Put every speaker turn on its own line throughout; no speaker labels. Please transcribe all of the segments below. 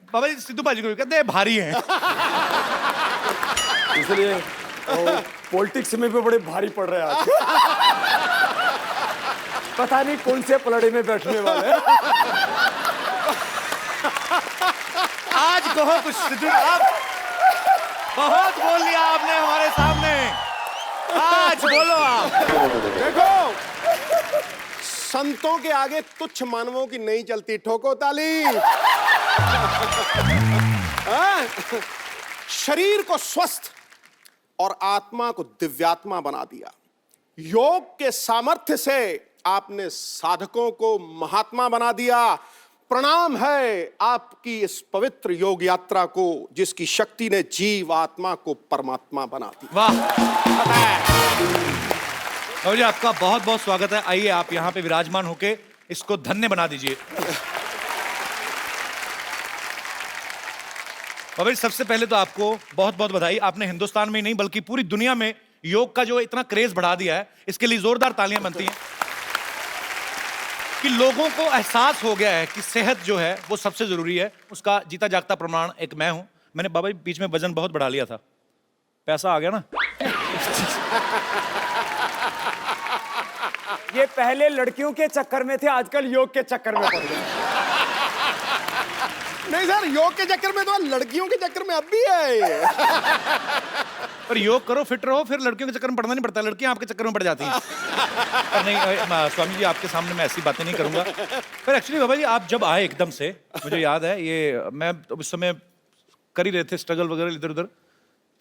बाबा जी सिद्धू भाजी को भी कहते हैं भारी हैं।
इसलिए पॉलिटिक्स में भी बड़े भारी पड़ रहे हैं आज। पता नहीं कौन से पलड़े में बैठने वाले हैं।
आज कहो कुछ सिद्धू, आप बहुत बोल लिया आपने हमारे सामने, आज बोलो आप।
देखो, संतों के आगे तुच्छ मानवों की नहीं चलती, ठोको ताली। हाँ? शरीर को स्वस्थ और आत्मा को दिव्यात्मा बना दिया। योग के सामर्थ्य से आपने साधकों को महात्मा बना दिया। प्रणाम है आपकी इस पवित्र योग यात्रा को, जिसकी शक्ति ने जीव आत्मा को परमात्मा बना दिया।
वाह बाबा जी, आपका बहुत बहुत स्वागत है। आइए आप यहाँ पे विराजमान होके इसको धन्य बना दीजिए। बाबा जी, सबसे पहले तो आपको बहुत बहुत बधाई। आपने हिंदुस्तान में ही नहीं बल्कि पूरी दुनिया में योग का जो इतना क्रेज बढ़ा दिया है, इसके लिए जोरदार तालियां बनती हैं कि लोगों को एहसास हो गया है कि सेहत जो है वो सबसे जरूरी है। उसका जीता जागता प्रमाण एक मैं हूं। मैंने बाबा जी बीच में वजन बहुत बढ़ा लिया था, पैसा आ गया ना।
ये पहले लड़कियों के चक्कर में थे, आजकल योग के चक्कर में पड़ गए।
नहीं सर, योग के चक्कर में तो लड़कियों के चक्कर में अब भी है।
पर योग करो, फिट रहो, फिर लड़कियों के चक्कर में पड़ना नहीं पड़ता, लड़कियां आपके चक्कर में पड़ जाती हैं। पर नहीं स्वामी जी, आपके सामने मैं ऐसी बातें नहीं करूंगा। पर एक्चुअली बाबा जी, आप जब आए एकदम से, मुझे याद है ये, मैं उस समय कर ही रहे थे स्ट्रगल वगैरह इधर उधर,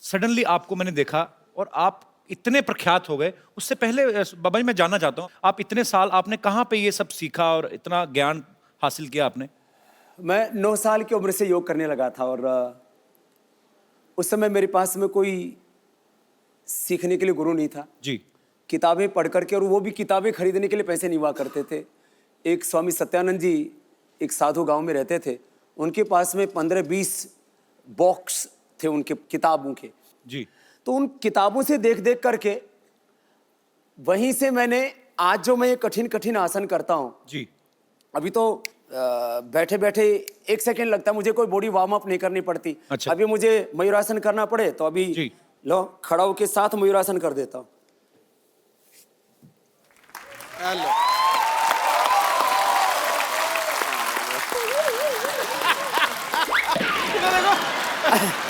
सडनली आपको मैंने देखा और आप इतने प्रख्यात हो गए। उससे पहले बाबा जी मैं जानना चाहता हूँ, आप इतने साल आपने कहाँ पे ये सब सीखा और इतना ज्ञान हासिल किया आपने?
मैं 9 साल की उम्र से योग करने लगा था और उस समय मेरे पास में कोई सीखने के लिए गुरु नहीं था
जी।
किताबें पढ़ करके, और वो भी किताबें खरीदने के लिए पैसे नहीं हुआ करते थे। एक स्वामी सत्यानंद जी एक साधु गांव में रहते थे, उनके पास में 15-20 बॉक्स थे उनके किताबों के
जी।
तो उन किताबों से देख देख करके वहीं से मैंने आज जो मैं ये कठिन कठिन आसन करता हूँ
जी।
अभी तो बैठे बैठे 1 सेकेंड लगता है, मुझे कोई बॉडी वार्म अप नहीं करनी पड़ती।
अच्छा।
अभी मुझे मयूरासन करना पड़े तो अभी
जी।
लो खड़ा होके साथ मयूरासन कर देता हूँ।
हेलो।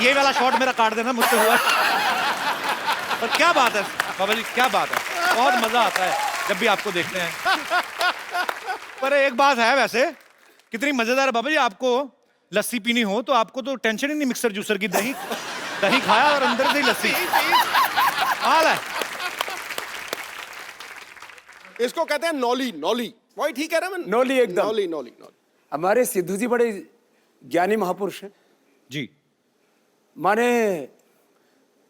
ये वाला शॉट मेरा काट देना, मुझसे हुआ। पर क्या बात है बाबा जी, क्या बात है, बहुत मजा आता है जब भी आपको देखते हैं। पर एक बात है वैसे, कितनी मजेदार है बाबा जी, आपको लस्सी पीनी हो तो आपको तो टेंशन ही नहीं मिक्सर जूसर की। दही दही खाया और अंदर से ही लस्सी हाल है।
इसको कहते हैं नौली। नौली वही ठीक है ना? मैं
नौली एकदम।
नौली नौली नौली।
हमारे सिद्धू जी बड़े ज्ञानी महापुरुष हैं।
जी।
माने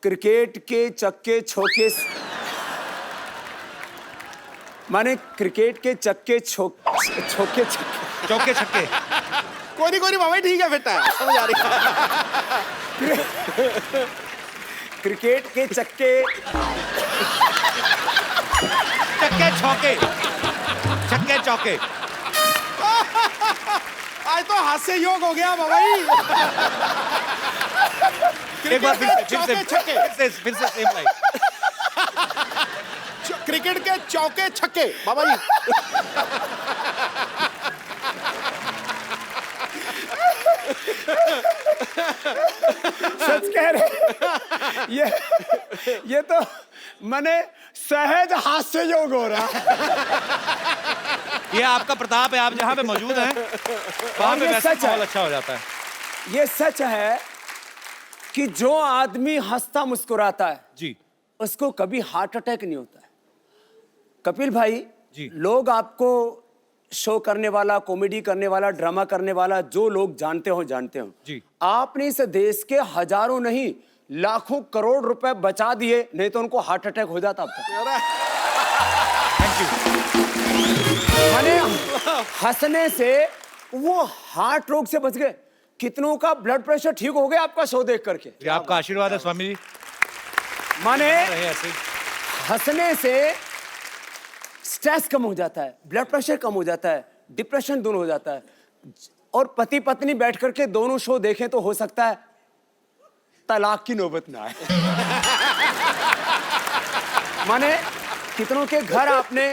क्रिकेट के चक्के छोके, माने क्रिकेट के चक्के छोके
चौके छक्के।
कोई नहीं बाबा, ठीक है, फिट है, समझ आ रही है।
क्रिकेट के चक्के
चक्के छौके, छक्के चौके।
आज तो हास्य योग हो गया बाबा जी।
एक बार फिर
चौके छक्के।
फिर से सेम लाइन।
क्रिकेट के चौके छक्के बाबा जी।
सच कह रहे। ये तो मैंने सहज हास्य योग हो रहा।
ये आपका प्रताप है, आप जहाँ पे मौजूद हैं वहाँ पे
ये
वैसे
सच है।
माहौल अच्छा हो जाता है।
ये सच है कि जो आदमी हंसता मुस्कुराता है
जी।
उसको कभी हार्ट अटैक नहीं होता है। कपिल भाई
जी।
लोग आपको शो करने वाला, कॉमेडी करने वाला, ड्रामा करने वाला, जो लोग जानते हो
जी।
आपने इस देश के हजारों नहीं लाखों करोड़ रुपए बचा दिए, नहीं तो उनको हार्ट अटैक हो जाता अब तक।
Thank you.
माने हंसने से वो हार्ट रोग से बच गए। कितनों का ब्लड प्रेशर ठीक हो गया आपका शो देख करके।
ये आपका आशीर्वाद है स्वामी जी।
माने
रहे ऐसे ही।
हंसने से स्ट्रेस कम हो जाता है, ब्लड प्रेशर कम हो जाता है, डिप्रेशन दूर हो जाता है। और पति पत्नी बैठ करके दोनों शो देखें तो हो सकता है तलाक की नौबत ना आए। माने कितनों के घर आपने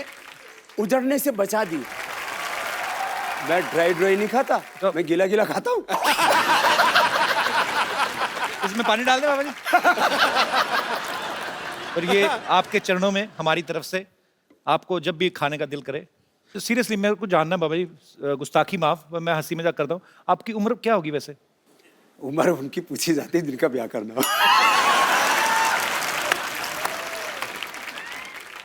उजड़ने से बचा दिए। मैं ड्राई नहीं खाता, मैं गीला गीला खाता हूँ।
इसमें पानी डाल दे बाबा जी। और ये आपके चरणों में हमारी तरफ से, आपको जब भी खाने का दिल करे, तो सीरियसली मेरे को जानना बाबा जी, गुस्ताखी माफ, मैं हंसी मजाक करता हूँ, आपकी उम्र क्या होगी वैसे?
उम्र उनकी पूछी जाती है जिनका ब्याह करना हो।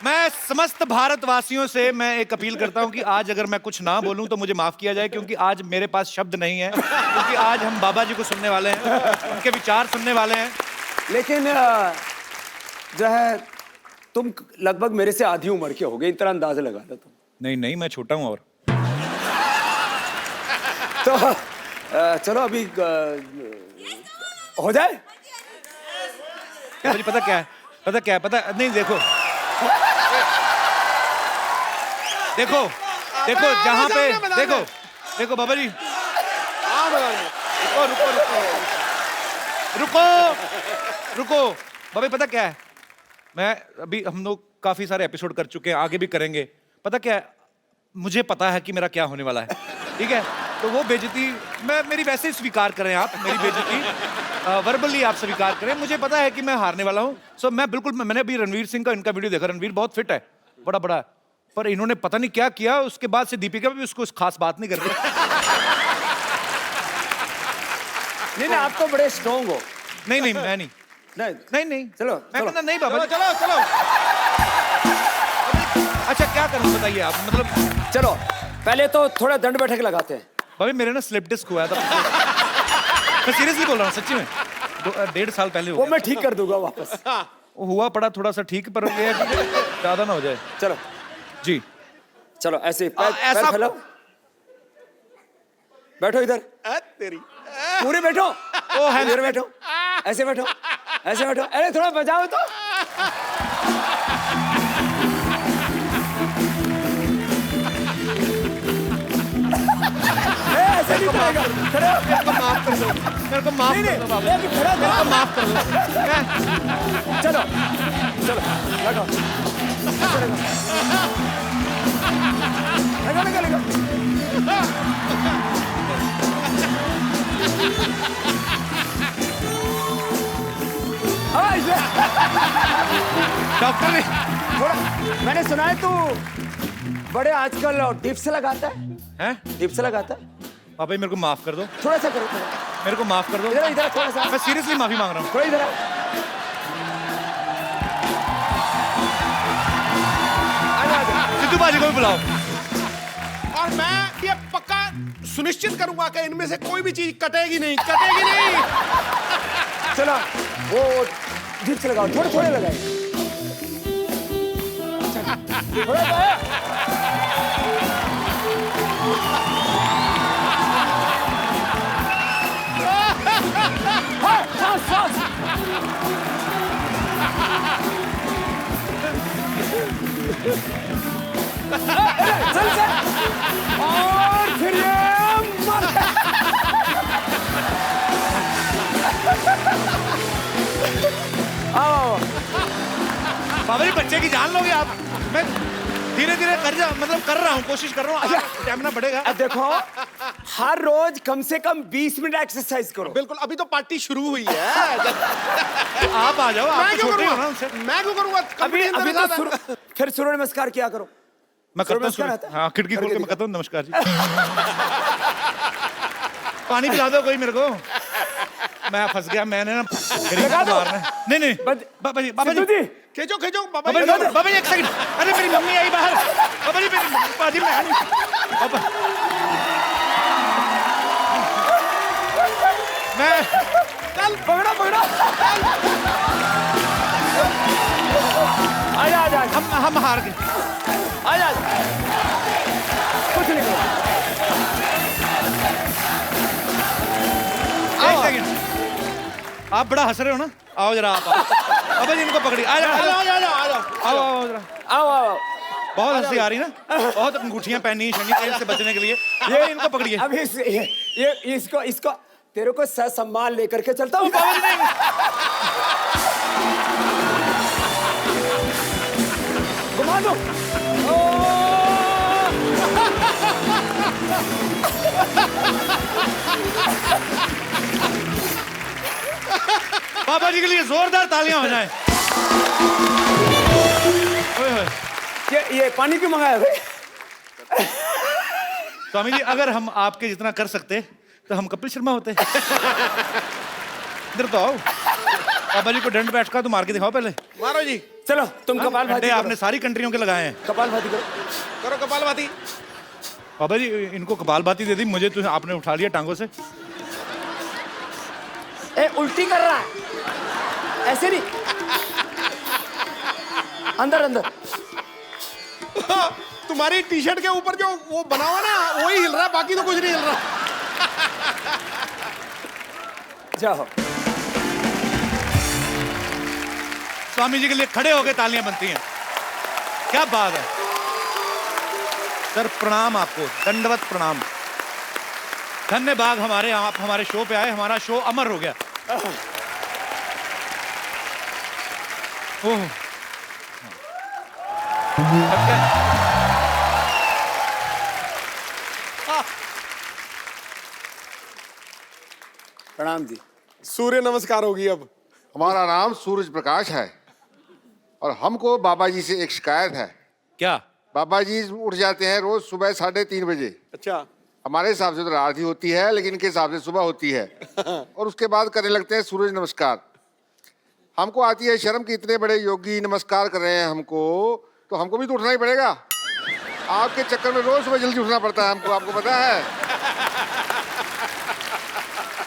मैं समस्त भारतवासियों से मैं एक अपील करता हूं कि आज अगर मैं कुछ ना बोलूं तो मुझे माफ किया जाए, क्योंकि आज मेरे पास शब्द नहीं है, क्योंकि आज हम बाबा जी को सुनने वाले हैं, उनके विचार सुनने वाले हैं।
लेकिन जो है तुम लगभग मेरे से आधी उम्र के हो गए, इतना अंदाजा लगा लो तुम।
नहीं नहीं, मैं छोटा हूं। और
तो चलो अभी हो जाए।
बाबा जी पता क्या है, पता नहीं, देखो जहां पे देखो बाबा जी, रुको बाबा जी, पता क्या है, मैं अभी, हम लोग काफी सारे एपिसोड कर चुके हैं, आगे भी करेंगे। पता क्या है, मुझे पता है कि मेरा क्या होने वाला है, ठीक है? तो वो बेइज्जती मेरी वैसे ही स्वीकार करें आप, मेरी बेइज्जती वर्बली आप स्वीकार करें। मुझे पता है कि मैं हारने वाला हूँ। सो मैं बिल्कुल, मैंने अभी रणवीर सिंह का इनका वीडियो देखा, रणवीर बहुत फिट है, बड़ा, पर इन्होंने पता नहीं क्या किया, उसके बाद से दीपिका भी उसको खास बात नहीं कर रही।
नहीं आप तो बड़े स्ट्रॉन्ग हो।
नहीं मैं नहीं,
चलो
मैं कहता नहीं बाबा जी।
चलो
अच्छा क्या करूं बताइए आप, मतलब
चलो पहले तो थोड़ा दंड बैठक लगाते हैं।
भाभी मेरे ना स्लिप डिस्क हुआ था। मैं सीरियसली बोल रहा हूँ, सच्ची में 1.5 साल पहले
वो मैं ठीक कर दूंगा वापस।
हुआ पड़ा थोड़ा सा ठीक, पर ये है कि ज्यादा ना हो जाए।
चलो
जी
चलो ऐसे पैर फैलाओ, बैठो इधर,
तेरी
पूरे बैठो।
ओ है
इधर बैठो, ऐसे बैठो, ऐसे बैठो। अरे थोड़ा बजाओ तो। ऐसे नहीं करेगा, खड़े हो।
मेरे को माफ कर दो बाबा,
अभी खड़ा
मेरे को माफ कर दो।
चलो लगो, लगा।
डॉक्टर ने
थोड़ा, मैंने सुना है तू बड़े आजकल डिप्स लगाता है।
हैं?
डिप्स लगाता है।
बाबा जी मेरे को माफ कर दो,
थोड़ा सा करो,
मेरे को माफ कर दो।
इधर थोड़ा सा,
मैं सीरियसली माफी मांग रहा हूँ।
थोड़ा इधर
सिद्धू बाजी को भी बुलाओ।
और मैं ये पक्का सुनिश्चित करूंगा कि इनमें से कोई भी चीज कटेगी नहीं।
चलो वो डिप्स लगाओ, थोड़े लगाए। थोड़ा सा है। सांस। चल और फिर ये आओ।
बाबा जी बच्चे की जान लोगे आप। मैं धीरे कर रहा हूँ, कोशिश कर रहा हूँ, स्टैमिना बढ़ेगा।
अब देखो हर रोज कम से कम 20 मिनट एक्सरसाइज करो।
बिल्कुल, अभी तो पार्टी शुरू हुई है।
आप आ जाओ, आप तो छोटे हो ना उनसे।
मैं क्यों करूंगा?
अभी तो फिर सूर्य नमस्कार किया करो।
मैं करता हूँ, हाँ खिड़की खोल के मैं करता हूँ, नमस्कार जी। पानी पिला दो कोई मेरे को, मैं फंस गया। मैंने ना नहीं बाबा जी
खींचो
बाबा जी एक सेकंड। अरे मेरी मम्मी आई बाहर। बाबा जी मेरी बाजी मैं नहीं बाबा, मैं
चल पकड़ो आजा
हम हार गए।
आजा कुछ नहीं करो।
एक सेकंड, आप बड़ा हंस रहे हो ना, आओ जरा आप। बाबा जी इनको पकड़िए, आ जाओ
आ जाओ
आओ जरा।
आओ
बहुत हंसी आ रही ना, बहुत अंगूठियां पहनी है शनि तेल से बचने के लिए। ये इनको पकड़िए।
अब ये इसको तेरे को सम्मान लेकर के चलता हूँ।
बाबा जी नहीं।
घुमा दो।
बाबा जी के लिए जोरदार तालियां हो जाएं। ओए होए।
ये पानी क्यों मंगाया भाई?
स्वामी जी अगर हम आपके जितना कर सकते तो हम कपिल शर्मा होते। इधर तो आओ। बाबा जी को दंड बैठ का तो मार के दिखाओ पहले।
मारो जी।
चलो तुम कपालभाति
आपने सारी कंट्रियों के लगाए हैं।
कपालभाति करो।
करो कपालभाति।
बाबा जी इनको कपालभाति दे दी, मुझे तो आपने उठा लिया टांगों से।
ए उल्टी कर रहा है, ऐसे नहीं, अंदर अंदर।
तुम्हारी टी शर्ट के ऊपर जो वो बना हुआ ना वही हिल रहा है, बाकी तो कुछ नहीं हिल रहा।
जाओ।
स्वामी जी के लिए खड़े होकर तालियां बनती हैं। क्या बात है सर, प्रणाम आपको, दंडवत प्रणाम। धन्यवाद हमारे आप हमारे शो पे आए, हमारा शो अमर हो गया। ओह
प्रणाम जी।
सूर्य नमस्कार होगी अब।
हमारा नाम सूरज प्रकाश है और हमको बाबा जी से एक शिकायत है।
क्या?
बाबा जी उठ जाते हैं रोज सुबह 3:30 बजे।
अच्छा।
हमारे हिसाब से तो रात ही होती है, लेकिन इनके हिसाब से सुबह होती है। और उसके बाद करने लगते हैं सूरज नमस्कार। हमको आती है शर्म कि इतने बड़े योगी नमस्कार कर रहे हैं हमको, तो हमको भी तो उठना ही पड़ेगा। आपके चक्कर में रोज सुबह जल्दी उठना पड़ता है हमको, आपको पता है।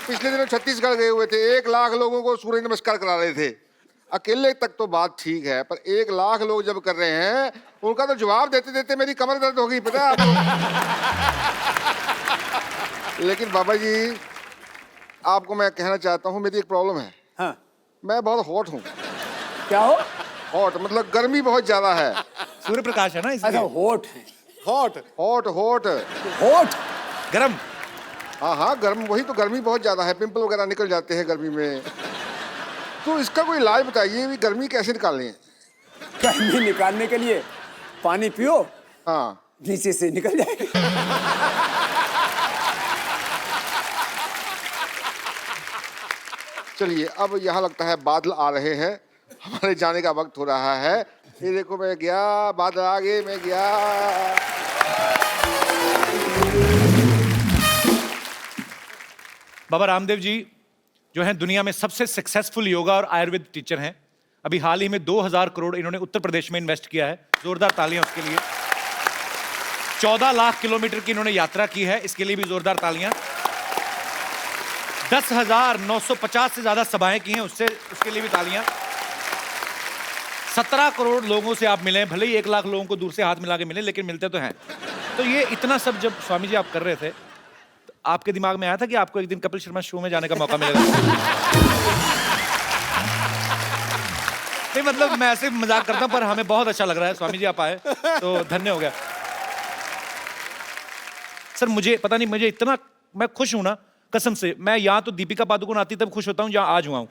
पिछले दिनों छत्तीसगढ़ गए हुए थे, 1 लाख लोगों को सूर्य नमस्कार करा रहे थे। अकेले तक तो बात ठीक है, पर 1 लाख लोग जब कर रहे हैं उनका तो जवाब देते देते मेरी कमर दर्द हो गई, पता है आपको। लेकिन बाबा जी आपको मैं कहना चाहता हूँ, मेरी एक प्रॉब्लम है।
हाँ।
मैं बहुत हॉट हूँ।
क्या हो?
हॉट मतलब गर्मी बहुत ज्यादा है।
सूर्य प्रकाश है ना
अच्छा,
इसलिए।
होठ है।
हॉट
हॉट हॉट
होठ
गरम।
हाँ हाँ गर्म, वही तो, गर्मी बहुत ज्यादा है, पिंपल वगैरह निकल जाते हैं गर्मी में। तो इसका कोई इलाज बताइए, भी गर्मी कैसे निकालें।
गर्मी निकालने के लिए पानी पियो,
हाँ
नीचे से निकल जाएगी।
चलिए, अब यहाँ लगता है बादल आ रहे हैं, हमारे जाने का वक्त हो रहा है। ये देखो मैं गया, बादल आ गए, मैं गया।
बाबा रामदेव जी जो हैं दुनिया में सबसे सक्सेसफुल योगा और आयुर्वेद टीचर हैं। अभी हाल ही में 2000 करोड़ इन्होंने उत्तर प्रदेश में इन्वेस्ट किया है। जोरदार तालियां उसके लिए। 14 लाख किलोमीटर की इन्होंने यात्रा की है, इसके लिए भी जोरदार तालियां। 10,950 से ज्यादा सभाएं की हैं, उसके लिए भी तालियां। 17 करोड़ लोगों से आप मिले, भले ही 1 लाख लोगों को दूर से हाथ मिला के मिले, लेकिन मिलते तो हैं। तो ये इतना सब जब स्वामी जी आप कर रहे थे, तो आपके दिमाग में आया था कि आपको एक दिन कपिल शर्मा शो में जाने का मौका मिलेगा? नहीं मतलब मैं ऐसे मजाक करता हूं, पर हमें बहुत अच्छा लग रहा है स्वामी जी आप आए, तो धन्य हो गया। सर मुझे पता नहीं, मुझे इतना मैं खुश हूं ना कसम से। मैं यहाँ तो दीपिका पादुकोण आती तब खुश होता हूँ, जहाँ आज हुआ हूँ।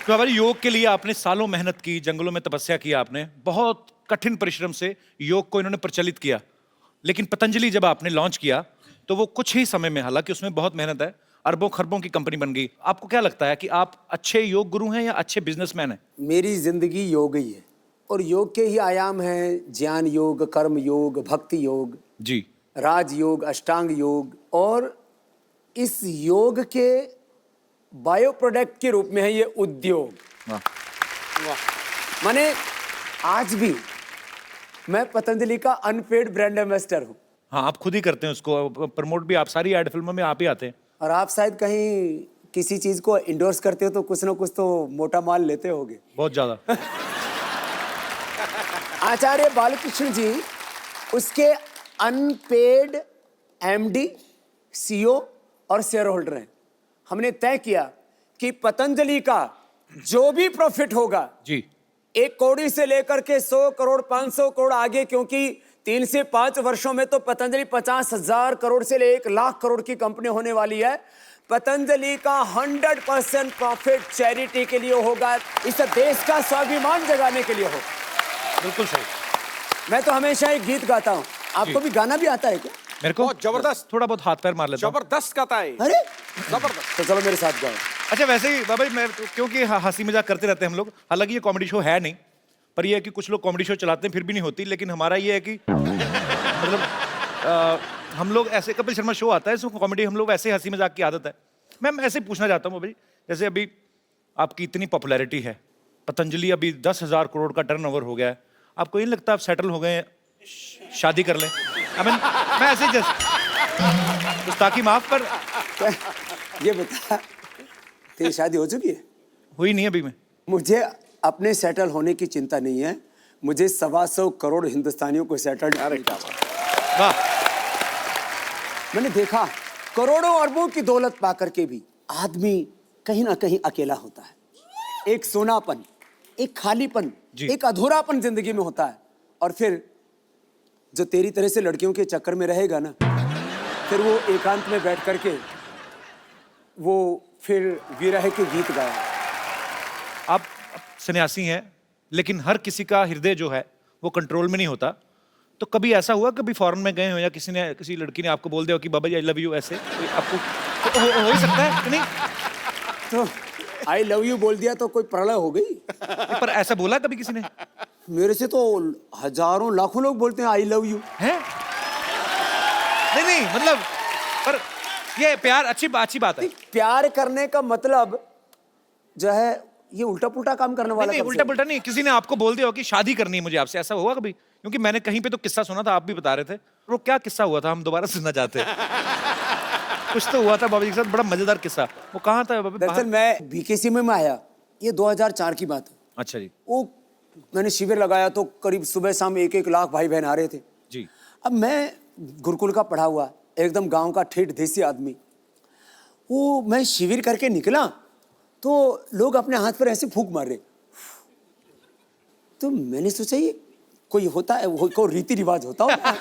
तो हमारे योग के लिए आपने सालों मेहनत की, जंगलों में तपस्या की आपने, बहुत कठिन परिश्रम से योग को इन्होंने प्रचलित किया। लेकिन पतंजलि जब आपने लॉन्च किया तो वो कुछ ही समय में, हालांकि उसमें बहुत मेहनत है, अरबों खरबों की कंपनी बन गई। आपको क्या लगता है कि आप अच्छे योग गुरु हैं या अच्छे बिजनेसमैन हैं?
मेरी जिंदगी योग ही है, और योग के ही आयाम हैं ज्ञान योग, कर्म योग, भक्ति योग
जी,
राजयोग, अष्टांग योग, और इस योग के बायो प्रोडक्ट के रूप में है ये उद्योग।
वाह।
माने आज भी मैं पतंजलि का अनपेड ब्रांड एम्बेसडर हूँ।
हाँ आप खुद ही करते हैं उसको, प्रमोट भी आप, सारी एड फिल्मों में आप ही आते हैं।
और आप शायद कहीं किसी चीज को इंडोर्स करते हो तो कुछ ना कुछ तो मोटा माल लेते होगे।
बहुत ज्यादा।
आचार्य बालकृष्ण जी उसके अनपेड एमडी, सीईओ और शेयर होल्डर हैं। हमने तय किया कि पतंजलि का जो भी प्रॉफिट होगा
जी,
1 कौड़ी से लेकर के 100 करोड़ 500 करोड़ आगे, क्योंकि 3 से 5 वर्षों में तो पतंजलि 50,000 करोड़ से ले 1 लाख करोड़ की कंपनी होने वाली है। पतंजलि का 100% प्रॉफिट चैरिटी के लिए होगा, इस देश का स्वाभिमान जगाने के लिए होगा।
बिल्कुल सही।
मैं तो हमेशा एक गीत गाता हूँ, आपको भी गाना भी आता है क्या?
मेरे को
बहुत जबरदस्त।
थोड़ा बहुत हाथ पैर मार लेता हूँ।
जबरदस्त गाता है।
अरे
जबरदस्त।
तो चलो मेरे साथ गाओ।
अच्छा वैसे ही बाबा जी, मैं क्योंकि हंसी मजाक करते रहते हैं हम लोग, हालांकि ये कॉमेडी शो है नहीं, पर ये है कि कुछ लोग कॉमेडी शो चलाते हैं फिर भी नहीं होती, लेकिन हमारा ये है कि मतलब हम लोग ऐसे, कपिल शर्मा शो आता है, इसमें कॉमेडी हम लोग ऐसे हंसी मजाक की आदत है। मैं ऐसे ही पूछना चाहता हूँ बाबा जी, जैसे अभी आपकी इतनी पॉपुलैरिटी है, पतंजलि अभी 10,000 करोड़ का टर्नओवर हो गया है, आपको नहीं लगता आप सेटल हो गए हैं, शादी कर लें? I mean, मैं ऐसे जस्ट गुस्ताखी माफ, पर
ये बता, तेरी शादी हो चुकी है?
हुई नहीं अभी। मैं
मुझे अपने सेटल होने की चिंता नहीं है, मुझे 125 करोड़ हिंदुस्तानियों को सेटल।
वाह।
मैंने देखा करोड़ों अरबों की दौलत पाकर के भी आदमी कहीं ना कहीं अकेला होता है। एक सोनापन, एक खालीपन, एक अधूरापन जिंदगी में होता है। और फिर जो तेरी तरह से लड़कियों के चक्कर में रहेगा ना, फिर वो एकांत में बैठ करके वो फिर विरह के गीत गाया।
आप सन्यासी हैं, लेकिन हर किसी का हृदय जो है वो कंट्रोल में नहीं होता, तो कभी ऐसा हुआ, कभी फॉरेन में गए हो या किसी लड़की ने आपको बोल दिया हो कि बाबा जी आई लव यू, ऐसे आपको तो हो ही सकता है कि नहीं?
तो आई लव यू बोल दिया तो कोई प्रलय हो गई?
पर ऐसा बोला कभी किसी ने?
मेरे से तो हजारों लाखों लोग बोलते हैं आई लव यू।
हैं? नहीं मतलब, पर ये प्यार अच्छी बात है।
प्यार करने का मतलब जो है ये उल्टा पुल्टा काम करने वाला।
नहीं, उल्टा पुल्टा नहीं, किसी ने आपको बोल दिया हो कि शादी करनी है मुझे आपसे, ऐसा हुआ कभी? क्योंकि मैंने कहीं पे तो किस्सा सुना था, आप भी बता रहे थे, वो क्या किस्सा हुआ था, हम दोबारा सुनना चाहते हैं। कुछ तो हुआ था बाबा जी के साथ, बड़ा मजेदार किस्सा। वो कहाँ था बाबा?
दरअसल मैं बीकेसी में आया, ये 2004 की बात है।
अच्छा जी।
वो मैंने शिविर लगाया तो करीब सुबह शाम 1-1 लाख भाई बहन आ रहे थे
जी।
अब मैं गुरुकुल का पढ़ा हुआ एकदम गांव का ठेठ देसी आदमी, वो मैं शिविर करके निकला तो लोग अपने हाथ पर ऐसे फूंक मार रहे, तो मैंने सोचा ये कोई होता है, कोई रीति रिवाज होता होगा।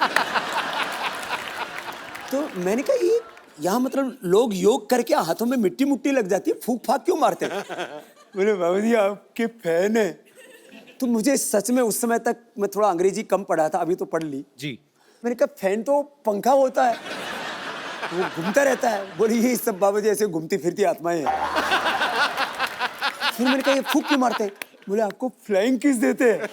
तो मैंने कहा ये यहाँ मतलब लोग योग करके हाथों में मिट्टी मुट्टी लग जाती है, फूंक फाक क्यों मारते हैं? बोले बाबा जी आपके फैन है। तो मुझे सच में उस समय तक मैं थोड़ा अंग्रेजी कम पढ़ा था, अभी तो पढ़ ली
जी।
मैंने कहा फैन तो पंखा होता है, वो घूमता रहता है। बोले ये सब बाबा जी ऐसे घूमती फिरती आत्माएं हैं। फिर मैंने कहा ये फूंक क्यों मारते हैं? बोले आपको फ्लाइंग किस देते हैं।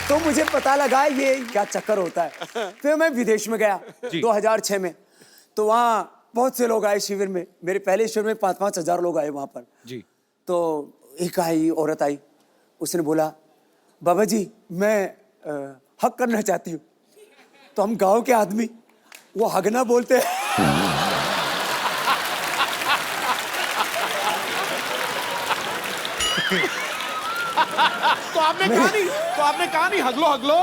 तो मुझे पता लगा ये क्या चक्कर होता है। फिर मैं विदेश में गया 2006 में, तो वहाँ बहुत से लोग आए शिविर में। मेरे पहले शिविर में 5-5 हजार लोग आए वहाँ पर
जी।
तो एक औरत आई, उसने बोला बाबा जी मैं हक करना चाहती हूँ। तो हम गांव के आदमी वो हगना बोलते हैं।
तो आपने कहा नहीं हगलो हगलो।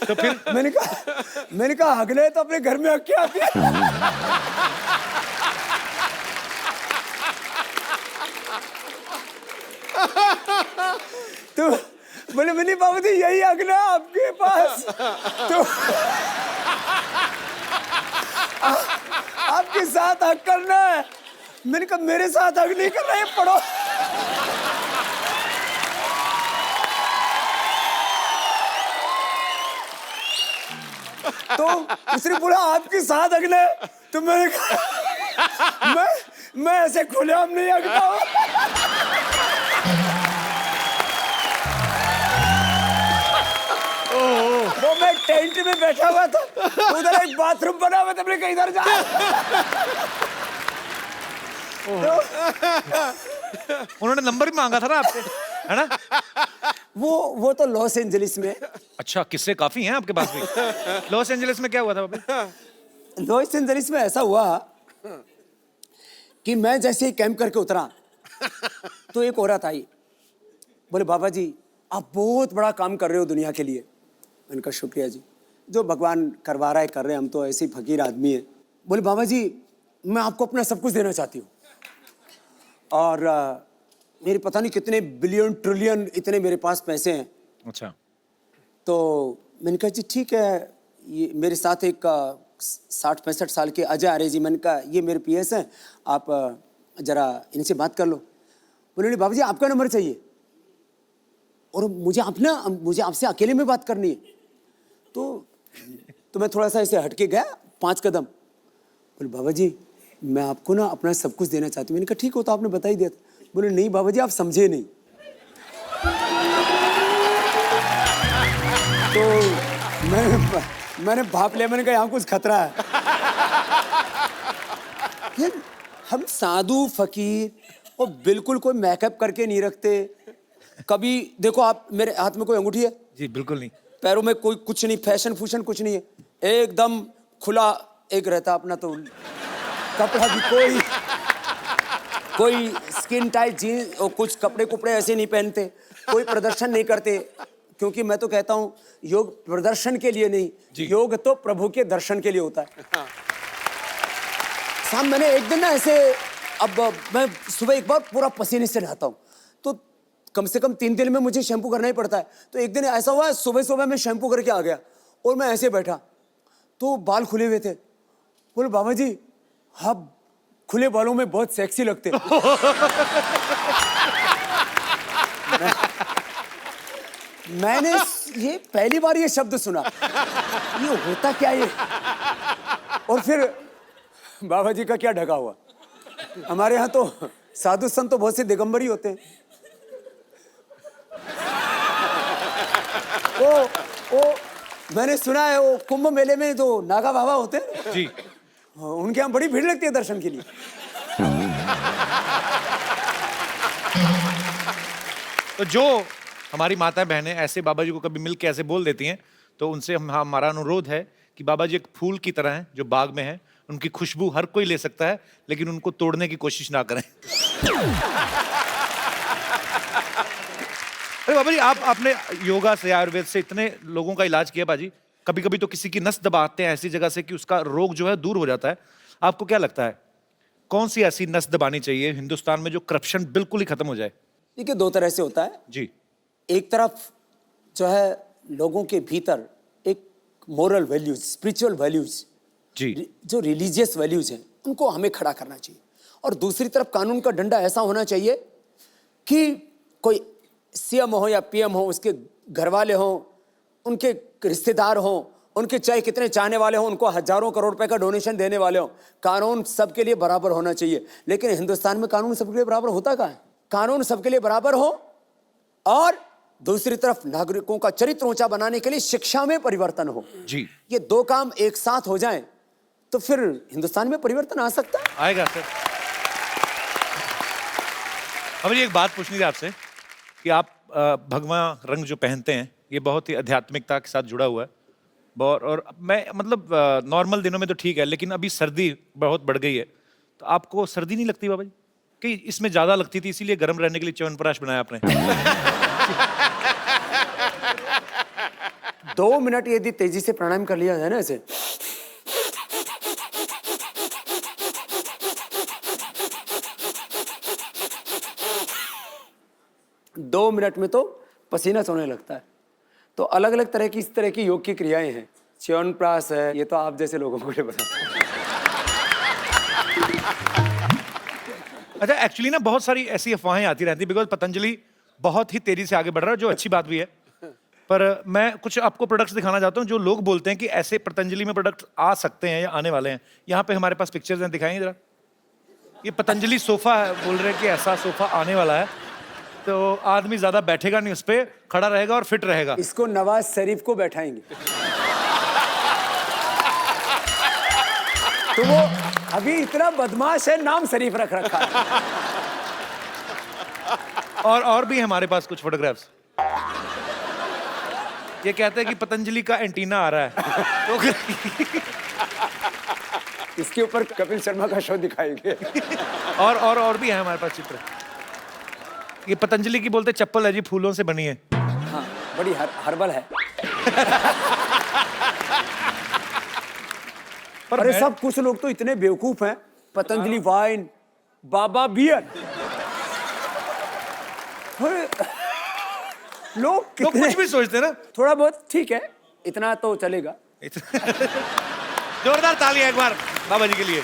तो फिर
मैंने कहा हगले तो अपने घर में हक के आती है। तो बोले मैंने बाबा जी यही हगना आपके पास, तो आपके साथ हक करना है। मैंने कहा मेरे साथ हक नहीं करना है, पढ़ो। तो उसने बोला आपके साथ हगना है, तो मैंने कहा मैं ऐसे खुलेआम नहीं हगता हूं। वो मैं टेंट में बैठा हुआ था, उधर एक बाथरूम बना हुआ था, मैंने कहा इधर जा।
उन्होंने नंबर भी मांगा था ना आपसे, है ना?
वो तो लॉस एंजलिस में।
अच्छा, किस्से काफी हैं आपके पास भी। लॉस एंजलिस में क्या हुआ था बाबा?
लॉस एंजलिस में ऐसा हुआ कि मैं जैसे ही कैंप करके उतरा तो एक औरत आई, बोले बाबा जी आप बहुत बड़ा काम कर रहे हो दुनिया के लिए। मैंने कहा शुक्रिया जी, जो भगवान करवा रहा है कर रहे हैं, हम तो ऐसे ही फकीर आदमी है। बोले बाबा जी मैं आपको अपना सब कुछ देना चाहती हूँ, और मेरे पता नहीं कितने बिलियन ट्रिलियन इतने मेरे पास पैसे हैं।
अच्छा।
तो मैंने कहा जी ठीक है, ये मेरे साथ एक 60-65 साल के अजय आर्य जी, मैंने कहा ये मेरे पीएस हैं, आप जरा इनसे बात कर लो। बोले बाबू जी आपका नंबर चाहिए और मुझे आपसे अकेले में बात करनी है। तो मैं थोड़ा सा ऐसे हटके गया 5 कदम। बोले बाबा जी मैं आपको ना अपना सब कुछ देना चाहती हूँ। मैंने कहा ठीक हो तो आपने बता ही दिया था। बोले नहीं बाबा जी आप समझे नहीं। तो मैंने भाप लिया, मैंने कहा यहाँ कुछ खतरा है। यार हम साधु फकीर और बिल्कुल कोई मेकअप करके नहीं रखते। कभी देखो आप, मेरे हाथ में कोई अंगूठी है? जी
बिल्कुल नहीं।
पैरों में कोई कुछ नहीं, फैशन फूशन कुछ नहीं है, एकदम खुला एक रहता अपना। तो कपड़ा भी कोई स्किन टाइट जीन्स और कुछ कपड़े ऐसे नहीं पहनते, कोई प्रदर्शन नहीं करते, क्योंकि मैं तो कहता हूँ योग प्रदर्शन के लिए नहीं, योग तो प्रभु के दर्शन के लिए होता है। शाम मैंने एक दिन ना ऐसे, अब मैं सुबह एक बार पूरा पसीने से नहाता हूँ, तो कम से कम 3 दिन में मुझे शैम्पू करना ही पड़ता है। तो एक दिन ऐसा हुआ सुबह मैं शैम्पू करके आ गया और मैं ऐसे बैठा तो बाल खुले हुए थे। बोले बाबा जी आप खुले बालों में बहुत सेक्सी लगते। मैंने ये पहली बार ये शब्द सुना, ये होता क्या ये? और फिर बाबा जी का क्या ढका हुआ। हमारे यहाँ तो साधु संत तो बहुत से दिगंबर ही होते हैं। वो मैंने सुना है वो कुंभ मेले में जो नागा बाबा होते हैं
जी,
उनके यहाँ बड़ी भीड़ लगती है दर्शन के लिए।
तो जो हमारी माता बहनें ऐसे बाबा जी को कभी मिल के ऐसे बोल देती हैं, तो उनसे हमारा अनुरोध है कि बाबा जी एक फूल की तरह हैं जो बाग में है, उनकी खुशबू हर कोई ले सकता है, लेकिन उनको तोड़ने की कोशिश ना करें। अरे बाबा जी आपने योगा से, आयुर्वेद से इतने लोगों का इलाज किया बाजी, कभी कभी तो किसी की नस दबाते हैं ऐसी जगह से कि उसका रोग जो है दूर हो जाता है। आपको क्या लगता है कौन सी ऐसी नस दबानी चाहिए हिंदुस्तान में जो करप्शन बिल्कुल ही खत्म हो जाए?
देखिए 2 तरह से होता है
जी।
एक तरफ जो है लोगों के भीतर एक मोरल वैल्यूज, स्पिरिचुअल वैल्यूज
जी,
जो रिलीजियस वैल्यूज हैं उनको हमें खड़ा करना चाहिए, और दूसरी तरफ कानून का डंडा ऐसा होना चाहिए कि कोई सीएम हो या पीएम हो, उसके घर वाले हों, उनके रिश्तेदार हों, उनके चाहे कितने चाहने वाले हों, उनको हजारों करोड़ रुपए का डोनेशन देने वाले हों, कानून सबके लिए बराबर होना चाहिए। लेकिन हिंदुस्तान में कानून सबके लिए बराबर होता कहाँ है? कानून सबके लिए बराबर हो और दूसरी तरफ नागरिकों का चरित्र ऊंचा बनाने के लिए शिक्षा में परिवर्तन हो
जी,
ये 2 काम एक साथ हो जाएं तो फिर हिंदुस्तान में परिवर्तन आ सकता है।
आएगा सर। अब मुझे एक बात पूछनी थी आपसे कि आप भगवा रंग जो पहनते हैं ये बहुत ही आध्यात्मिकता के साथ जुड़ा हुआ है, और मैं मतलब नॉर्मल दिनों में तो ठीक है, लेकिन अभी सर्दी बहुत बढ़ गई है, तो आपको सर्दी नहीं लगती बाबा जी? कि इसमें ज्यादा लगती थी इसीलिए गर्म रहने के लिए च्यवनप्राश बनाया आपने।
2 मिनट यदि तेजी से प्राणायाम कर लिया जाए ना ऐसे, दो मिनट में तो पसीना सोने लगता है। तो अलग अलग तरह की इस तरह की योग की क्रियाएं हैं, च्यवनप्राश है, ये तो आप जैसे लोगों को लिए बताता हूं।
अच्छा, एक्चुअली ना बहुत सारी ऐसी अफवाहें आती रहती, बिकॉज पतंजलि बहुत ही तेजी से आगे बढ़ रहा है, जो अच्छी बात भी है। पर मैं कुछ आपको प्रोडक्ट्स दिखाना चाहता हूं जो लोग बोलते हैं कि ऐसे पतंजलि में प्रोडक्ट आ सकते हैं या आने वाले हैं। यहाँ पे हमारे पास पिक्चर्स हैं, दिखाएंगे जरा। ये पतंजलि सोफा है, बोल रहे हैं कि ऐसा सोफा आने वाला है, तो आदमी ज्यादा बैठेगा नहीं, उस पर खड़ा रहेगा और फिट रहेगा।
इसको नवाज शरीफ को बैठाएंगे तो वो अभी इतना बदमाश है, नाम शरीफ रख रखा है।
और भी हमारे पास कुछ फोटोग्राफ्स। ये कहते हैं कि पतंजलि का एंटीना आ रहा है तो
इसके ऊपर कपिल शर्मा का शो दिखाएंगे।
और भी है हमारे पास चित्र। ये पतंजलि की बोलते चप्पल है जी, फूलों से बनी है।
हाँ, बड़ी हर्बल है।
पर
अरे सब कुछ लोग तो इतने बेवकूफ हैं पतंजलि वाइन, बाबा बियर। लोग
लोग
कितने
कुछ भी सोचते हैं ना।
थोड़ा बहुत ठीक है, इतना तो चलेगा।
जोरदार तालियां एक बार बाबा जी के लिए।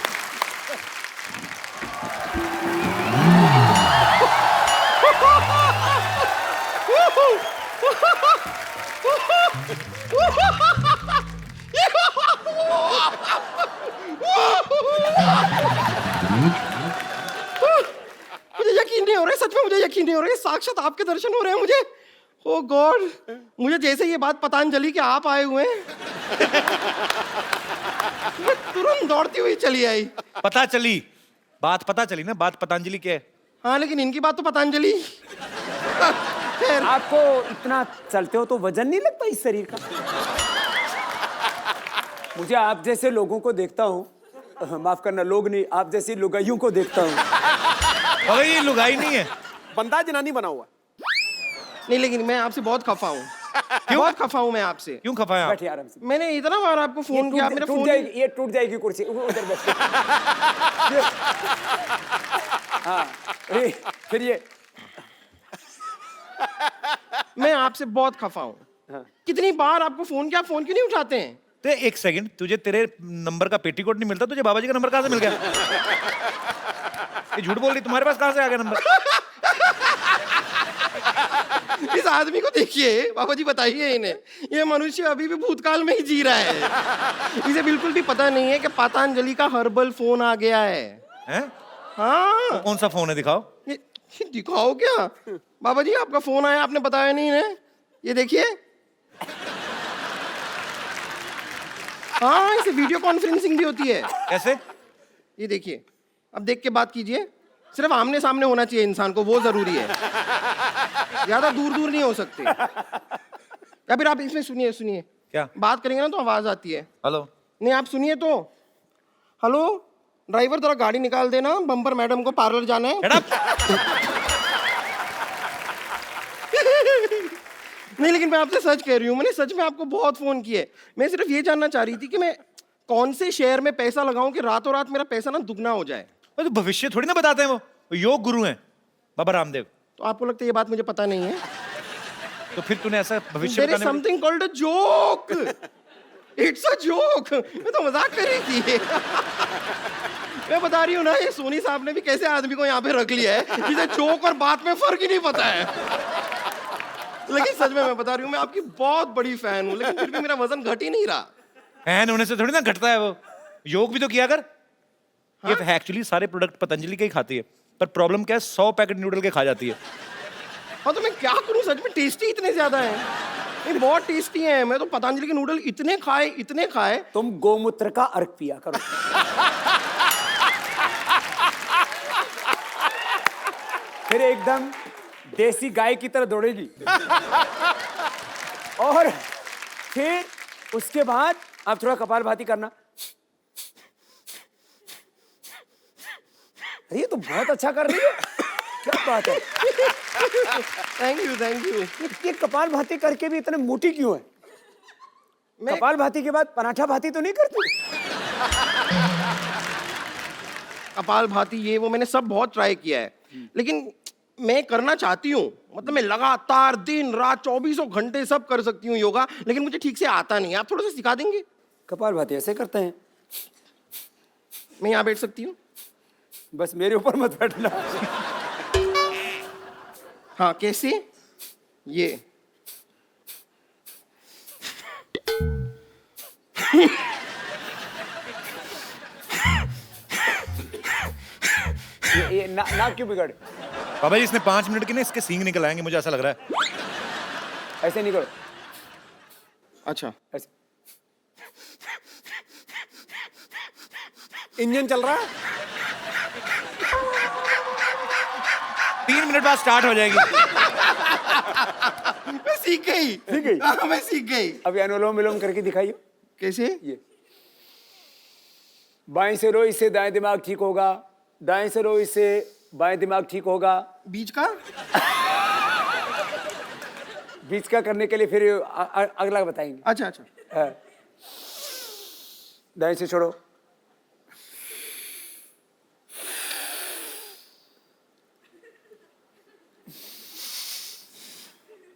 मुझे यकीन नहीं हो रहा है, सच में मुझे यकीन नहीं हो रहा है, साक्षात आपके दर्शन हो रहे हैं मुझे। ओ गॉड, मुझे जैसे ये बात पतंजलि के आप आए हुए हैं, मैं तुरंत दौड़ती हुई चली आई।
पता चली ना, बात पतंजलि की है।
हाँ, लेकिन इनकी बात तो पतंजलि। खैर,
आपको इतना चलते हो तो वजन नहीं लगता इस शरीर का? मुझे आप जैसे लोगों को देखता हूँ, माफ करना लोग नहीं, आप जैसी लुगाइयों को देखता हूँ।
बाबा ये लुगाई नहीं है।
बंदा जनानी बना हुआ।
नहीं, लेकिन मैं आपसे बहुत खफा हूँ। बहुत खफा हूँ मैं आपसे।
क्यों खफा है आप?
बैठिए आराम से।
मैंने इतना बार आपको फोन किया, आप मेरा फोन
ये टूट जाएगी कुर्सी, उधर बैठ। हाँ, फिर ये
मैं आपसे बहुत खफा हूँ।
हाँ।
कितनी बार आपको फोन किया, आप फोन क्यों नहीं उठाते हैं?
तो एक सेकंड, तुझे तेरे नंबर का पेटीकोट नहीं मिलता, तुझे बाबा जी का नंबर कहाँ से मिल गया? ये झूठ बोल रही, तुम्हारे पास कहाँ से आ गया नंबर?
इस आदमी को देखिए, बाबा जी बताइए इन्हें, ये मनुष्य अभी भी भूतकाल में ही जी रहा है। इसे बिल्कुल भी पता नहीं है कि पतंजलि का हर्बल फोन आ गया है।
हैं?
हाँ,
कौन सा फोन है, दिखाओ।
ये दिखाओ क्या? बाबा जी आपका फोन आया, आपने बताया नहीं है। ये देखिए। हाँ, इसे वीडियो कॉन्फ्रेंसिंग भी होती है।
कैसे?
ये देखिए, अब देख के बात कीजिए। सिर्फ आमने सामने होना चाहिए इंसान को, वो जरूरी है। ज्यादा दूर दूर नहीं हो सकते। या फिर आप इसमें सुनिए
क्या?
बात करेंगे ना तो आवाज आती है।
हेलो।
नहीं, आप सुनिए तो। हेलो ड्राइवर, जरा गाड़ी निकाल देना, बम्पर मैडम को पार्लर जाना है।
Shut up!
नहीं, लेकिन मैं आपसे सच कह रही हूँ, मैंने सच में आपको बहुत फोन किए। मैं सिर्फ ये जानना चाह रही थी कि मैं कौन से शेयर में पैसा लगाऊं कि रातों रात मेरा पैसा ना दुगना हो जाए।
तो भविष्य थोड़ी ना बताते हैं, वो योग गुरु हैं बाबा रामदेव।
तो आपको लगता है ये बात मुझे पता नहीं है?
तो फिर तूने ऐसा भविष्य
There is
बताने
something called a joke. It's a joke. मैं तो मजाक कर रही थी। मैं बता रही हूँ ना, ये सोनी साहब ने भी कैसे आदमी को यहाँ पे रख लिया है जिसे जोक और बात में फर्क ही नहीं पता है। लेकिन सच में मैं बता रही हूँ, मैं आपकी बहुत बड़ी फैन हूँ, लेकिन फिर भी मेरा वजन घट ही नहीं रहा।
फैन होने से थोड़ी ना घटता है वो। योग भी तो किया कर। ये एक्चुअली सारे प्रोडक्ट पतंजलि के ही खाती है, पर प्रॉब्लम क्या है, 100 पैकेट नूडल के खा जाती है।
हाँ, तो मैं क्या करूँ, सच में टेस्टी इतने ज्यादा हैं। नहीं, बहुत टेस्टी हैं। मैं तो पतंजलि के नूडल इतने खाए।
तुम गोमूत्र का अर्क पिया करो। फिर एकदम देसी गाय की तरह दौड़ेगी। और फिर उसके बाद आप थोड़ा कपालभाति करना। अरे ये तो बहुत अच्छा कर रही है, क्या बात है।
Thank you.
ये कपालभाति करके भी इतने मोटी क्यों है?
मैं
कपालभाति के बाद पराठा भाती तो नहीं करती?
कपाल भाती ये वो मैंने सब बहुत ट्राई किया है, लेकिन मैं करना चाहती हूँ। मतलब मैं लगातार दिन रात 24 घंटे सब कर सकती हूँ योगा, लेकिन मुझे ठीक से आता नहीं है। आप थोड़ा सा सिखा देंगे?
कपालभाति ऐसे करते हैं।
मैं यहाँ बैठ सकती हूँ?
बस मेरे ऊपर मत बैठना।
हाँ, कैसे? ये
ये नाक क्यों बिगड़?
बाबा जी इसने 5 मिनट के ना इसके सींग निकल आएंगे, मुझे ऐसा लग रहा है।
ऐसे नहीं करो,
अच्छा,
ऐसे। इंजन चल रहा है।
3 मिनट बाद स्टार्ट हो जाएगी।
मैं सीख गई।
सीख गई?
हाँ, मैं सीख गई।
अब ये अनुलोम विलोम करके दिखाइए।
कैसे?
ये बाएं से रो, इससे दाएं दिमाग ठीक होगा। दाएं से रो, इससे बाएं दिमाग ठीक होगा।
बीच का?
बीच का करने के लिए फिर अगला बताएंगे।
अच्छा।
हाँ। दाएं से छोड़ो,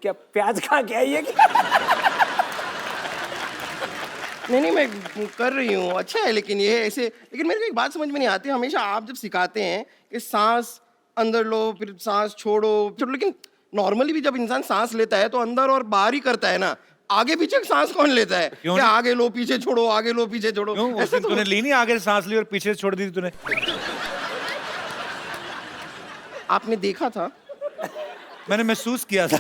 क्या प्याज खा के आई है
नहीं मैं कर रही हूँ, अच्छा है। लेकिन ये ऐसे, लेकिन मेरे को एक बात समझ में नहीं आती, हमेशा आप जब सिखाते हैं कि सांस अंदर लो फिर सांस छोड़ो, लेकिन नॉर्मली भी जब इंसान सांस लेता है तो अंदर और बाहर ही करता है ना, आगे पीछे सांस कौन लेता है?
क्यों
क्या
नहीं?
आगे लो पीछे छोड़ो, आगे लो पीछे छोड़ो,
क्यों? उस
ऐसे
दिन
तो
तूने ली नहीं, आगे से सांस ली और पीछे से छोड़ दी थी तूने।
आपने देखा था?
मैंने महसूस किया था।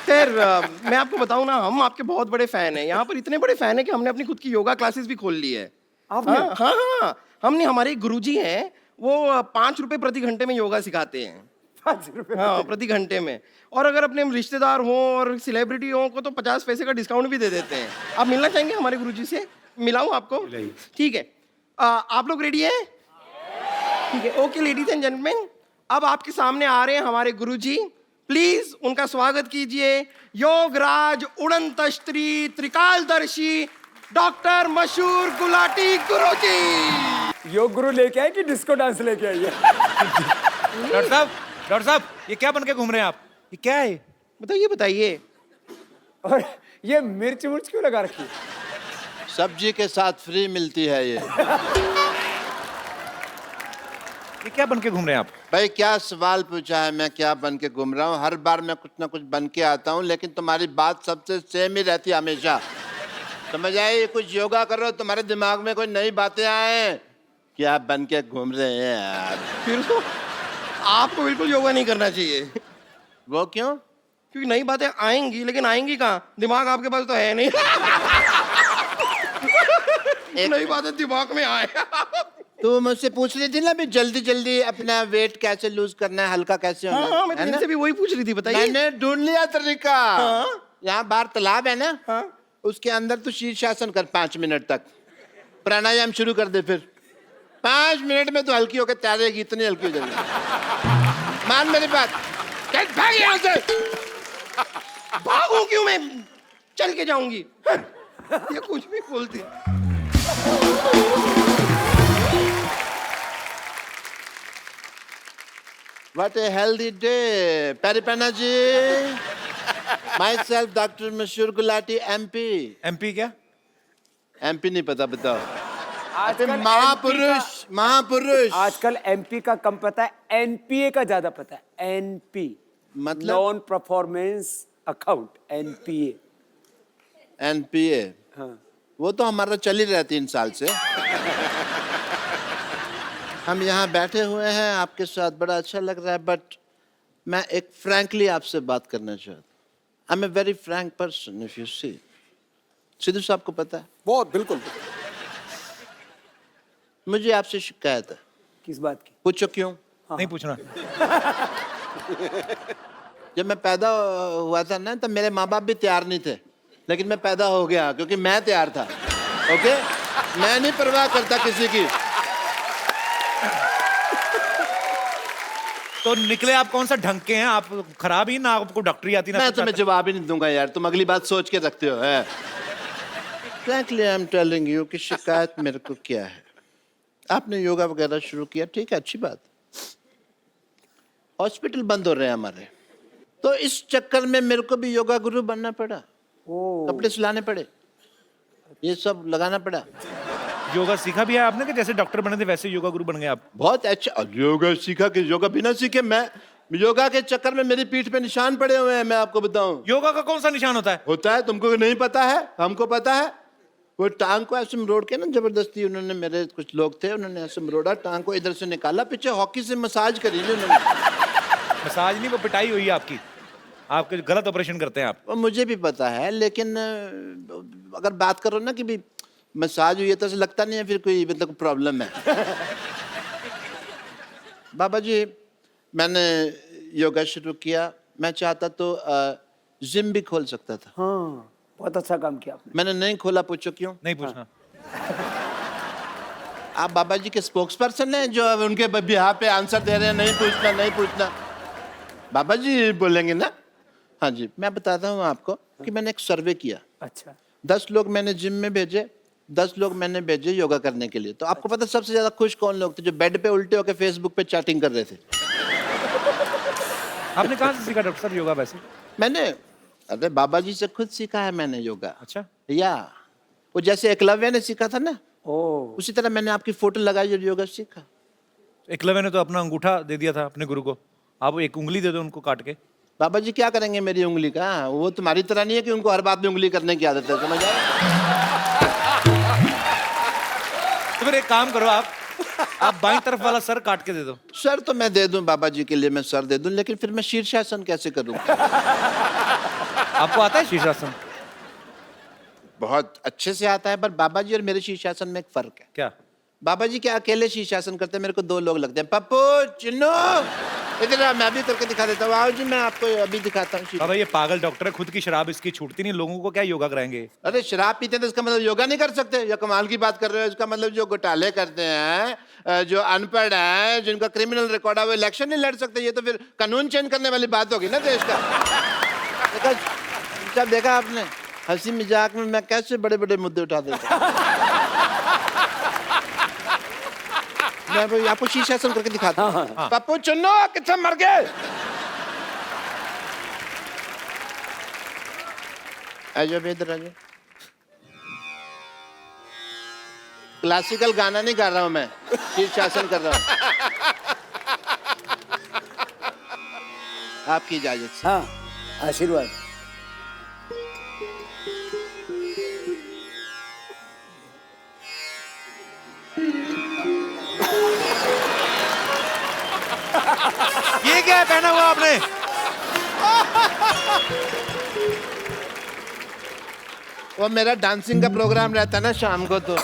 खैर मैं आपको बताऊं ना, हम आपके बहुत बड़े फैन हैं। यहाँ पर इतने बड़े फैन हैं कि हमने अपनी खुद की योगा क्लासेस भी खोल ली है।
आपने?
हाँ, हमने, हमारे एक गुरुजी हैं, वो 5 रुपए प्रति घंटे में योगा सिखाते हैं।
5 रुपए
हाँ, प्रति घंटे में। और अगर अपने रिश्तेदार हो और सेलिब्रिटी हो को तो 50 पैसे का डिस्काउंट भी दे देते हैं। आप मिलना चाहेंगे हमारे गुरुजी से? मिलाऊं आपको? ठीक है। आप लोग रेडी हैं? ठीक है, ओके लेडीज एंड जेंटलमैन, अब आपके सामने आ रहे हैं हमारे गुरुजी। प्लीज उनका स्वागत कीजिए, योगराज उड़नतस्त्री त्रिकालदर्शी डॉक्टर मशहूर गुलाटी गुरुजी।
योग गुरु लेके आए कि डिस्को डांस लेके आई है?
डॉक्टर साहब ये क्या बन के घूम रहे हैं आप? ये क्या है?
बताइए।
और ये मिर्च मुर्च क्यों लगा रखी है?
सब्जी के साथ फ्री मिलती है ये।
ये क्या बन के घूम रहे हैं आप?
भाई क्या सवाल पूछा है, मैं क्या बन के घूम रहा हूँ? हर बार मैं कुछ ना कुछ बन के आता हूँ, लेकिन तुम्हारी बात सबसे सेम ही रहती है हमेशा। समझ आए? कुछ योगा करो, तुम्हारे दिमाग में कोई नई बातें आए, क्या बन के घूम रहे हैं यार?
फिर तो आपको बिल्कुल योगा नहीं करना चाहिए।
वो क्यों?
क्योंकि नई बातें आएंगी, लेकिन आएंगी कहाँ? दिमाग आपके पास तो है नहीं। नई बातें दिमाग में आए।
तू मुझसे पूछ रही थी ना भी जल्दी जल्दी अपना वेट कैसे लूज करना है, हल्का कैसे होना
हाँ, मैं
है ना?
इनसे भी वही पूछ रही थी, बताइए।
मैंने ढूंढ लिया तरीका। यहाँ बाहर तालाब है ना,
हाँ।
उसके अंदर तू शीर्षासन कर 5 मिनट तक, प्राणायाम शुरू कर दे, फिर 5 मिनट में तो हल्की होकर तैरेगी, इतनी हल्की हो जाएगी। मान मेरी बात, चल भाग यहाँ से।
भागूं क्यों मैं? चल के जाऊंगी। ये कुछ भी बोलती है।
What a healthy day, Paripana ji. Myself, Dr. Mashur Gulati, MP.
MP क्या?
MP नहीं पता, बताओ।
आजकल
महापुरुष।
आजकल एमपी का कम पता है, एनपीए का ज्यादा पता है। एनपी
मतलब?
Non performance account, NPA.
NPA।
हाँ।
वो तो हमारा चल ही रहा है 3 साल से। हम यहाँ बैठे हुए हैं आपके साथ, बड़ा अच्छा लग रहा है, बट मैं एक फ्रैंकली आपसे बात करना चाहता हूँ। I am a very frank person, if you see. Sidhu साहब को पता है,
बहुत बिल्कुल।
मुझे आपसे शिकायत है।
किस बात की?
पूछो क्यों?
नहीं पूछना।
जब मैं पैदा हुआ था ना, तब मेरे माँ बाप भी तैयार नहीं थे, लेकिन मैं पैदा हो गया क्योंकि मैं तैयार था। ओके, मैं नहीं परवाह करता किसी की।
तो निकले आप कौन सा ढंग के हैं? आप खराब ही ना, आपको डॉक्टरी आती ना
मैं
कुछ
तुम्हें
आता।
जवाब ही नहीं दूंगा यार, तुम अगली बात सोच के रखते हो। है frankly I am telling you कि शिकायत मेरे को क्या है। आपने योगा वगैरह शुरू किया, ठीक है, अच्छी बात। हॉस्पिटल बंद हो रहे हैं हमारे, तो इस चक्कर में मेरे को भी योगा गुरु बनना पड़ा। कपड़े सिलाने पड़े, ये सब लगाना पड़ा।
योगा सीखा भी है आपने कि जैसे डॉक्टर बने थे वैसे योगा गुरु बन गए आप?
बहुत अच्छा योगा सीखा कि योगा बिना सीखे मैं योगा के चक्कर में मेरी पीठ पे निशान पड़े हुए हैं, मैं आपको बताऊं।
योगा का कौन सा निशान होता है?
होता है, तुमको नहीं पता है, हमको पता है। वो टांग को ऐसे मरोड़ के ना, जबरदस्ती उन्होंने, मेरे कुछ लोग थे, उन्होंने ऐसे मरोड़ा, टांग को इधर से निकाला, पीछे हॉकी से मसाज करी उन्होंने।
मसाज नहीं, वो पिटाई हुई है आपकी। आपके गलत ऑपरेशन करते हैं आप।
वो मुझे भी पता है, लेकिन अगर बात करो ना कि भी मसाज हुई है तो ऐसा लगता नहीं है फिर कोई मतलब प्रॉब्लम है। बाबा जी, मैंने योगा शुरू किया, मैं चाहता तो जिम भी खोल सकता था।
हाँ, बहुत अच्छा काम किया आपने।
मैंने नहीं खोला, पूछो क्यों?
नहीं पूछना।
आप बाबा जी के स्पोक्स पर्सन हैं जो अब उनके बिहार पे आंसर दे रहे हैं, नहीं पूछना नहीं पूछना। बाबा जी बोलेंगे ना। हाँ जी, मैं बताता हूँ आपको कि मैंने एक सर्वे किया।
अच्छा।
10 लोग मैंने जिम में भेजे, 10 लोग मैंने भेजे योगा करने के लिए। तो आपको पता सबसे ज्यादा खुश कौन लोग थे? जो बेड पे उल्टे होकर फेसबुक पे चैटिंग कर रहे थे।
आपने कहाँ से सीखा डॉक्टर साहब योगा वैसे?
मैंने अरे बाबा जी से खुद सीखा है मैंने योगा।
अच्छा।
या वो जैसे एकलव्य ने सीखा था ना,
ओ
उसी तरह मैंने आपकी फोटो लगाई और योगा सीखा।
एकलव्य ने तो अपना अंगूठा दे दिया था अपने गुरु को, आप एक उंगली दे दो उनको काट के।
बाबा जी क्या करेंगे मेरी उंगली का? वो तुम्हारी तरह नहीं है कि उनको हर बात में उंगली करने की आदत है, समझ आए?
तो फिर एक काम करो, आप बाईं तरफ वाला सर काट के दे दो।
सर तो मैं दे दूं बाबा जी के लिए, मैं सर दे दूं, लेकिन फिर मैं शीर्षासन कैसे करूं?
आपको आता है शीर्षासन?
बहुत अच्छे से आता है, पर बाबा जी और मेरे शीर्षासन में एक फर्क है।
क्या?
बाबा जी क्या अकेले शीर्षासन करते हैं, मेरे को दो लोग लगते हैं। पप्पू, चिन्नू, इधर आ, मैं भी करके दिखा देता हूँ। आओ जी, मैं आपको अभी दिखाता हूँ।
बाबा ये पागल डॉक्टर है, खुद की शराब इसकी छूटती नहीं, लोगों को क्या योगा कराएंगे?
अरे शराब पीते हैं तो इसका मतलब योगा नहीं कर सकते? या कमाल की बात कर रहे हो? इसका मतलब जो घोटाले करते हैं, जो अनपढ़ हैं, जिनका क्रिमिनल रिकॉर्ड है, वो इलेक्शन नहीं लड़ सकते। ये तो फिर कानून चेंज करने वाली बात होगी ना देश का। जब देखा आपने हंसी मजाक में मैं कैसे बड़े बड़े मुद्दे उठा देता। मैं भाई आपको शीर्षासन करके दिखाता हूँ। पप्पू चुन्नो कितना मर गए। आजो इधर आजो। क्लासिकल गाना नहीं गा रहा हूं मैं, शीर्षासन कर रहा हूं। आपकी इजाजत से।
हाँ आशीर्वाद।
ये क्या है पहना हुआ आपने?
वो मेरा डांसिंग का प्रोग्राम रहता है ना शाम को, तो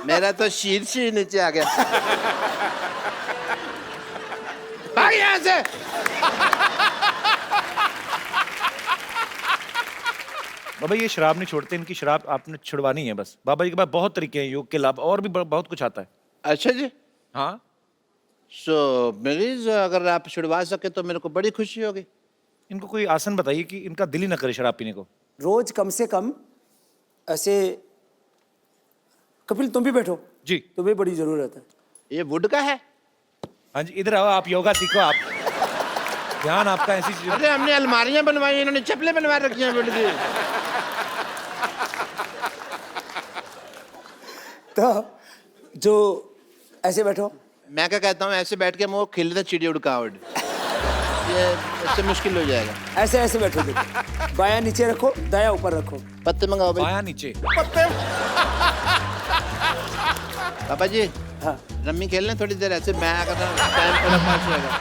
मेरा तो शीर्ष ही नीचे आ गया। भाग यहाँ से।
बाबा ये शराब नहीं छोड़ते, इनकी शराब आपने छुड़वानी है बस। बाबा जी के पास बहुत तरीके हैं योग के लाभ, और भी बहुत कुछ आता है।
अच्छा जी।
हाँ
सो मरीज अगर आप छुड़वा सके तो मेरे को बड़ी खुशी होगी।
इनको कोई आसन बताइए कि इनका दिल ही ना करे शराब पीने को।
रोज कम से कम ऐसे। कपिल तुम भी बैठो
जी।
तुम्हें बड़ी जरूरत है।
ये वुड का है?
हाँ जी इधर आओ, आप योगा सीखो। आप ध्यान आपका ऐसी चीज।
अरे हमने अलमारियां बनवाई, इन्होंने चप्पलें बनवा रखी हैं वुड की।
तो जो ऐसे बैठो।
मैं क्या कहता हूँ, ऐसे बैठ के मुँह खिलता चिड़ी उड़का उड़, ये इससे मुश्किल हो जाएगा।
ऐसे ऐसे बैठो, देखो बायां नीचे रखो, दायां ऊपर रखो।
पत्ते मंगाओ भाई।
बायां नीचे।
पापा जी
हाँ
रम्मी खेल लें थोड़ी देर, ऐसे मैं अगर टाइम थोड़ा पास होएगा।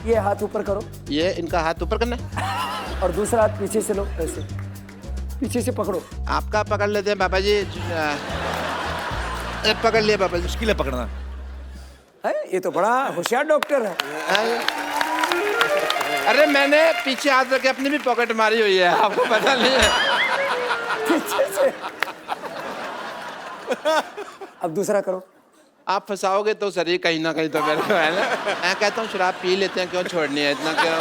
ये हाथ ऊपर करो
ये इनका हाथ ऊपर करना है
और दूसरा हाथ पीछे से लो, ऐसे पीछे से पकड़ो।
आपका पकड़ लेते हैं पापा जी। पकड़ लिया पापा जी।
मुश्किल है पकड़ना।
है ये तो बड़ा होशियार डॉक्टर है।
अरे मैंने पीछे हाथ रख के अपनी भी पॉकेट मारी हुई है, आपको पता नहीं है?
पीछे से। अब दूसरा करो।
आप फंसाओगे तो सर, कहीं ना कहीं तो मेरे को है ना। मैं कहता हूँ शराब पी लेते हैं, क्यों छोड़नी है इतना, क्या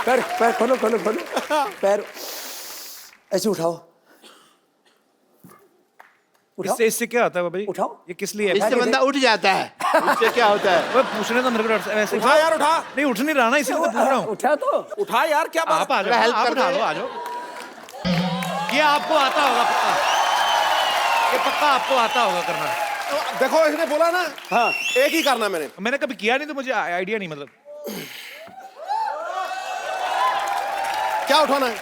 पैर पैर खोलो खोलो खोलो, पैर ऐसे उठाओ। उठाओ
इससे क्या होता है बाबा जी?
उठाओ।
ये किस लिए है?
इससे बंदा उठ जाता है। इससे क्या होता है?
वो पूछने तो मेरे को डॉक्टर साहब ऐसे।
उठा यार उठा।
नहीं उठ नहीं रहा ना, इसलिए तो पूछ रहा हूँ।
उठा तो
उठा यार, क्या बात?
आप आ जाओ,
हेल्प
आप
कर
उठा
दो।
लो, आ जाओ। ये आपको आता होगा पक्का, ये पक्का आपको आता होगा करना।
देखो इसने बोला ना,
हाँ
एक ही करना
मैंने कभी किया नहीं तो मुझे आइडिया नहीं, मतलब
क्या उठाना है?